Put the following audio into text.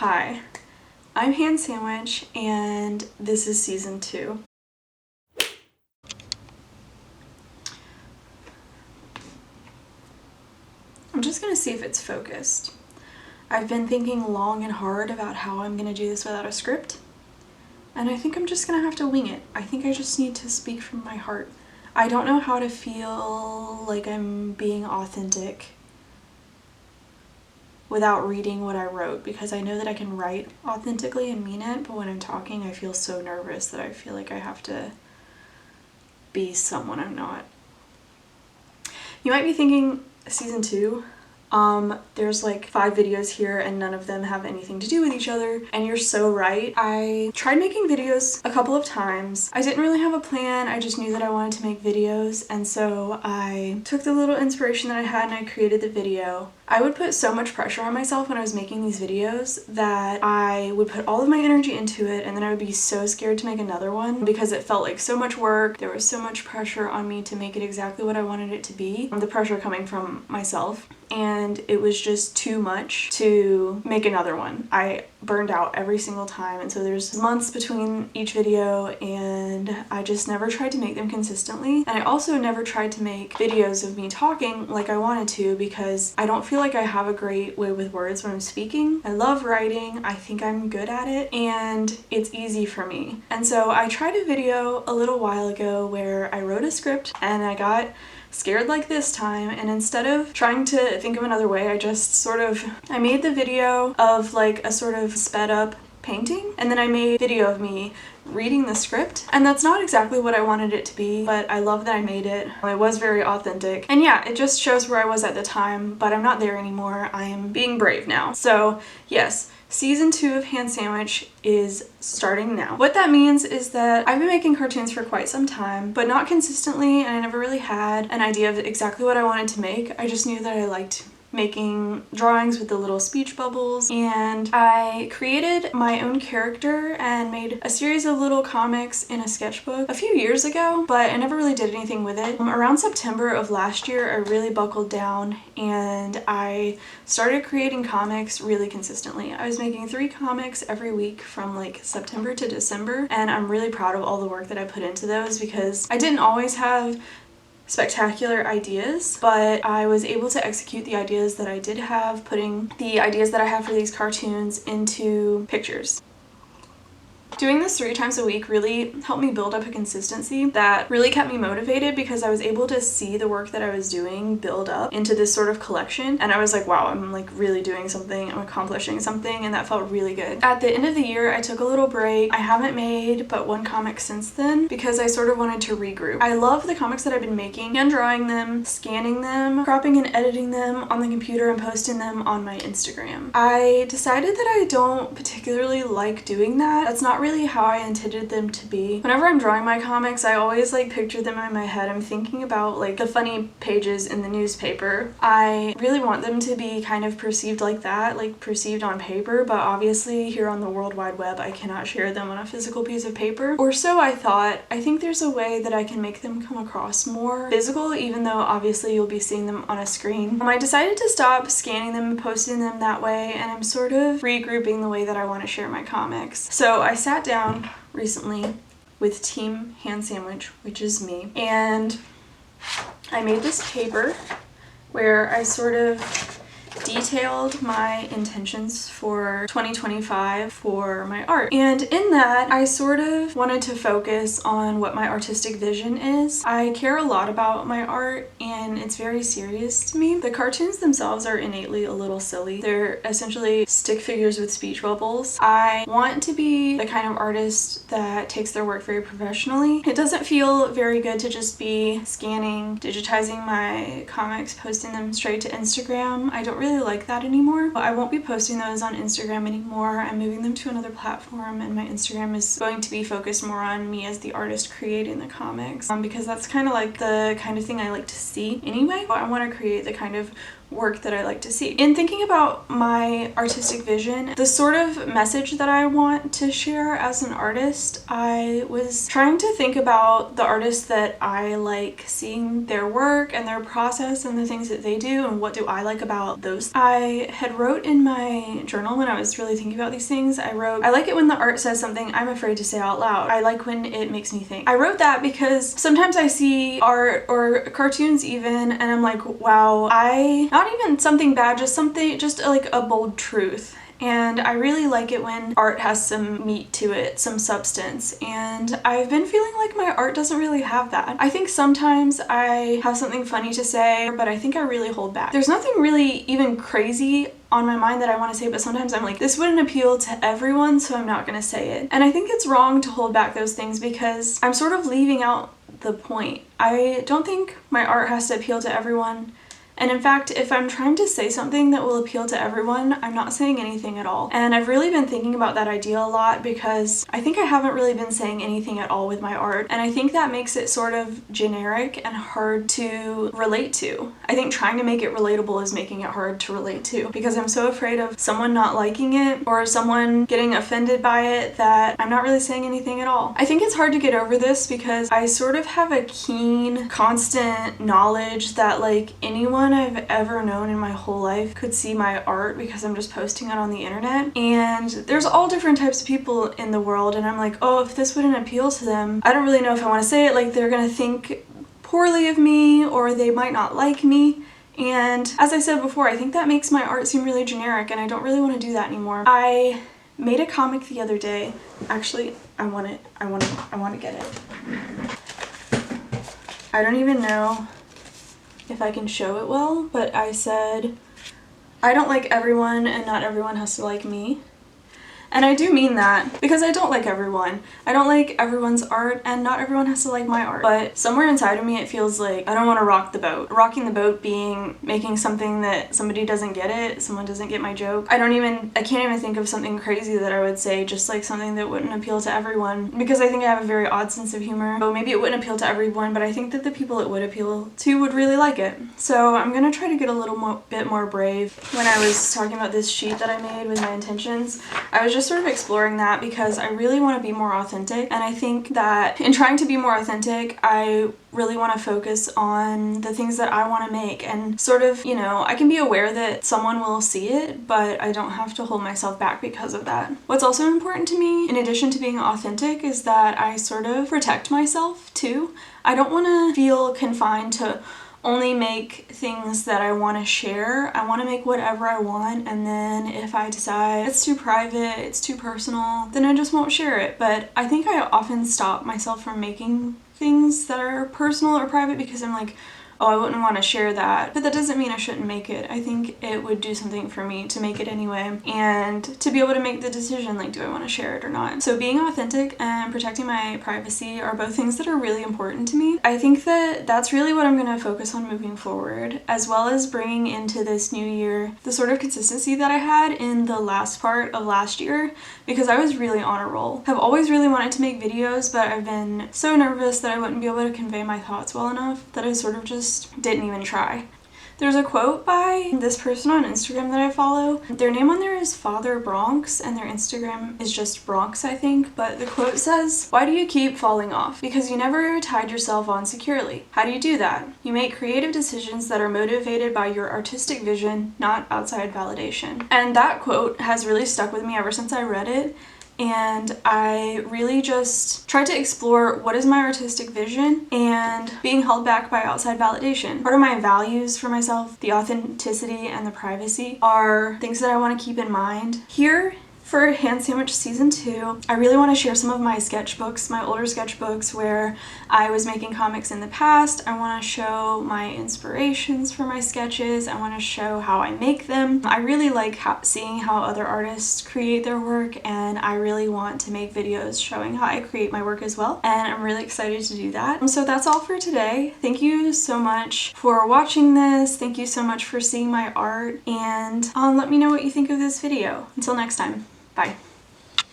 Hi, I'm Hand Sandwich, and this is season 2. I'm just gonna see if it's focused. I've been thinking long and hard about how I'm gonna do this without a script, and I think I'm just gonna have to wing it. I think I just need to speak from my heart. I don't know how to feel like I'm being authentic without reading what I wrote, because I know that I can write authentically and mean it, but when I'm talking I feel so nervous that I feel like I have to be someone I'm not. You might be thinking, season 2? There's like 5 videos here and none of them have anything to do with each other, and you're so right. I tried making videos a couple of times. I didn't really have a plan, I just knew that I wanted to make videos, and so I took the little inspiration that I had and I created the video. I would put so much pressure on myself when I was making these videos that I would put all of my energy into it, and then I would be so scared to make another one because it felt like so much work. There was so much pressure on me to make it exactly what I wanted it to be. The pressure coming from myself. And it was just too much to make another one. I burned out every single time, and so there's months between each video, and I just never tried to make them consistently. And I also never tried to make videos of me talking like I wanted to, because I don't feel like I have a great way with words when I'm speaking. I love writing, I think I'm good at it, and it's easy for me. And so I tried a video a little while ago where I wrote a script and I got scared like this time, and instead of trying to think of another way, I made the video of like a sort of sped up painting, and then I made a video of me reading the script, and that's not exactly what I wanted it to be, but I love that I made it. It was very authentic, and yeah, it just shows where I was at the time, but I'm not there anymore. I am being brave now. So yes, season 2 of Hand Sandwich is starting now. What that means is that I've been making cartoons for quite some time, but not consistently, and I never really had an idea of exactly what I wanted to make. I just knew that I liked making drawings with the little speech bubbles, and I created my own character and made a series of little comics in a sketchbook a few years ago, but I never really did anything with it. Around September of last year, I really buckled down and I started creating comics really consistently. I was making 3 comics every week from like September to December, and I'm really proud of all the work that I put into those, because I didn't always have spectacular ideas, but I was able to execute the ideas that I did have, putting the ideas that I have for these cartoons into pictures. Doing this 3 times a week really helped me build up a consistency that really kept me motivated, because I was able to see the work that I was doing build up into this sort of collection, and I was like, wow, I'm like really doing something, I'm accomplishing something, and that felt really good. At the end of the year, I took a little break. I haven't made but 1 comic since then, because I sort of wanted to regroup. I love the comics that I've been making, hand drawing them, scanning them, cropping and editing them on the computer, and posting them on my Instagram. I decided that I don't particularly like doing that. That's not really how I intended them to be. Whenever I'm drawing my comics, I always like picture them in my head. I'm thinking about like the funny pages in the newspaper. I really want them to be kind of perceived like that, like perceived on paper, but obviously here on the World Wide Web I cannot share them on a physical piece of paper. Or so I thought. I think there's a way that I can make them come across more physical, even though obviously you'll be seeing them on a screen. I decided to stop scanning them and posting them that way, and I'm sort of regrouping the way that I want to share my comics. So I sat down recently with Team Hand Sandwich, which is me, and I made this paper where I sort of detailed my intentions for 2025 for my art. And in that, I sort of wanted to focus on what my artistic vision is. I care a lot about my art, and it's very serious to me. The cartoons themselves are innately a little silly. They're essentially stick figures with speech bubbles. I want to be the kind of artist that takes their work very professionally. It doesn't feel very good to just be scanning, digitizing my comics, posting them straight to Instagram. I don't really like that anymore. I won't be posting those on Instagram anymore. I'm moving them to another platform, and my Instagram is going to be focused more on me as the artist creating the comics, because that's kind of like the kind of thing I like to see anyway. I want to create the kind of work that I like to see. In thinking about my artistic vision, the sort of message that I want to share as an artist, I was trying to think about the artists that I like seeing their work and their process and the things that they do and what do I like about those. I had wrote in my journal when I was really thinking about these things, I wrote, I like it when the art says something I'm afraid to say out loud. I like when it makes me think. I wrote that because sometimes I see art or cartoons even and I'm like, wow, not even something bad, just something, just like a bold truth. And I really like it when art has some meat to it, some substance. And I've been feeling like my art doesn't really have that. I think sometimes I have something funny to say, but I think I really hold back. There's nothing really even crazy on my mind that I want to say, but sometimes I'm like, this wouldn't appeal to everyone, so I'm not gonna say it. And I think it's wrong to hold back those things because I'm sort of leaving out the point. I don't think my art has to appeal to everyone. And in fact, if I'm trying to say something that will appeal to everyone, I'm not saying anything at all. And I've really been thinking about that idea a lot because I think I haven't really been saying anything at all with my art. And I think that makes it sort of generic and hard to relate to. I think trying to make it relatable is making it hard to relate to because I'm so afraid of someone not liking it or someone getting offended by it that I'm not really saying anything at all. I think it's hard to get over this because I sort of have a keen, constant knowledge that like anyone I've ever known in my whole life could see my art because I'm just posting it on the internet. And there's all different types of people in the world and I'm like, oh, if this wouldn't appeal to them, I don't really know if I want to say it, like they're gonna think poorly of me or they might not like me. And as I said before, I think that makes my art seem really generic and I don't really want to do that anymore. I made a comic the other day. Actually, I want to get it. I don't even know if I can show it well, but I said, I don't like everyone and not everyone has to like me. And I do mean that because I don't like everyone. I don't like everyone's art and not everyone has to like my art. But somewhere inside of me it feels like I don't want to rock the boat. Rocking the boat being making something that somebody doesn't get it, someone doesn't get my joke. I can't even think of something crazy that I would say, just like something that wouldn't appeal to everyone because I think I have a very odd sense of humor. So maybe it wouldn't appeal to everyone, but I think that the people it would appeal to would really like it. So I'm gonna try to get a little bit more brave. When I was talking about this sheet that I made with my intentions, I was just sort of exploring that because I really want to be more authentic, and I think that in trying to be more authentic I really want to focus on the things that I want to make and sort of, you know, I can be aware that someone will see it, but I don't have to hold myself back because of that. What's also important to me, in addition to being authentic, is that I sort of protect myself too. I don't want to feel confined to only make things that I want to share. I want to make whatever I want, and then if I decide it's too private, it's too personal, then I just won't share it. But I think I often stop myself from making things that are personal or private because I'm like, oh, I wouldn't want to share that. But that doesn't mean I shouldn't make it. I think it would do something for me to make it anyway, and to be able to make the decision, like, do I want to share it or not? So being authentic and protecting my privacy are both things that are really important to me. I think that that's really what I'm going to focus on moving forward, as well as bringing into this new year the sort of consistency that I had in the last part of last year, because I was really on a roll. I've always really wanted to make videos, but I've been so nervous that I wouldn't be able to convey my thoughts well enough that I sort of just didn't even try. There's a quote by this person on Instagram that I follow. Their name on there is Father Bronx and their Instagram is just Bronx, I think. But the quote says, "Why do you keep falling off? Because you never tied yourself on securely. How do you do that? You make creative decisions that are motivated by your artistic vision, not outside validation." And that quote has really stuck with me ever since I read it. And I really just tried to explore what is my artistic vision and being held back by outside validation. Part of my values for myself, the authenticity and the privacy, are things that I want to keep in mind. Here for Hand Sandwich Season 2, I really want to share some of my sketchbooks, my older sketchbooks where I was making comics in the past. I want to show my inspirations for my sketches. I want to show how I make them. I really like seeing how other artists create their work, and I really want to make videos showing how I create my work as well, and I'm really excited to do that. So that's all for today. Thank you so much for watching this. Thank you so much for seeing my art, and let me know what you think of this video. Until next time. Bye.